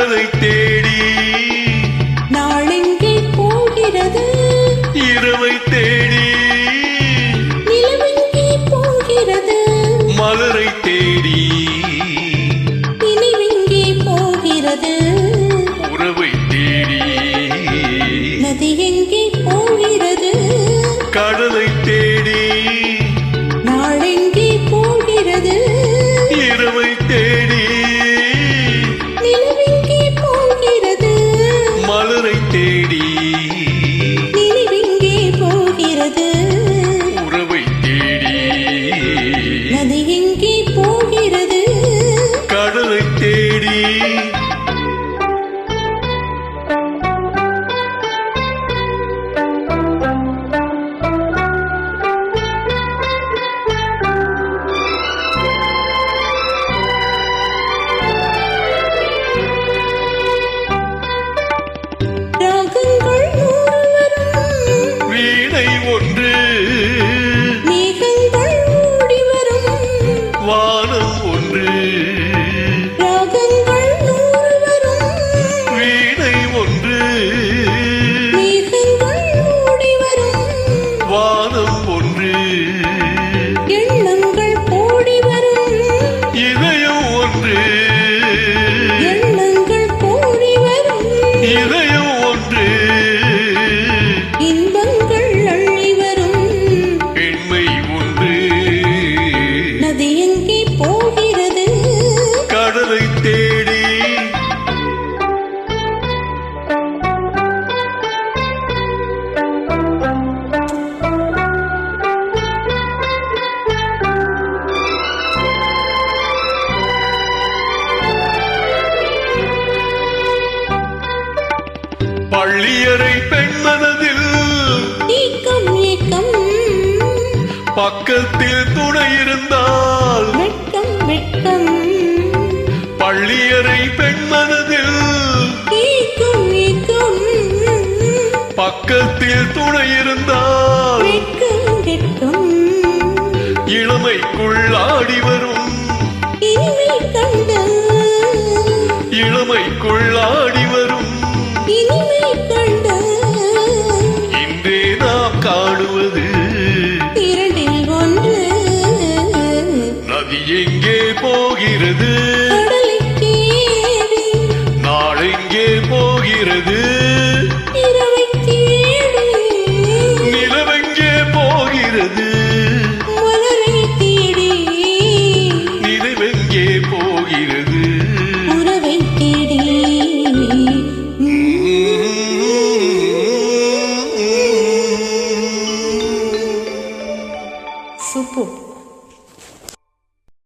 கடலை தேடி நாளெங்கே போகிறது இரவை தேடி நிலவெங்கே போகிறது மலரை தேடி நினைவெங்கே போகிறது உறவை தேடி நதி எங்கே போகிறது கடலை தேடி நாளெங்கே போகிறது இரவை தேடி நிலவெங்கே போகிறது மலரை தேடி நினைவெங்கே போகிறது உறவை தேடி நதி எங்கே போகிறது கடலை தேடி ராகங்கள் நூறு வரும் வீணை ஒன்று மேகங்கள் ஓடி வரும் வானம் ஒன்று ராகங்கள் நூறு வரும் வீணை ஒன்று மேகங்கள் ஓடி வரும் வானம் ஒன்று எண்ணங்கள் ஓடி வரும் இதயம் ஒன்று எண்ணங்கள் ஓடி வரும் இதயம் ஒன்று இன்பங்கள் அள்ளி வரும் பெண்மை ஒன்று நதி எங்கே போகிறது கடலை தேடி பள்ளியறை பெண்மனதில் ஏக்கம் ஏக்கம் பக்கத்தில் துணை இருந்தால் வெட்கம் வெட்கம் பள்ளியறை பெண்மனதில் ஏக்கம் ஏக்கம் பக்கத்தில் துணை இருந்தால் வெட்கம் வெட்கம் இளமைக்குள் ஆடி வரும் இனிமை கண்ட இளமைக்குள் ஆடி வரும் இனிமை கண்ட இன்றே நாம் காணுவது இரண்டில் ஒன்று நதி எங்கே போகிறது கடலை தேடி நாளெங்கே போகிறது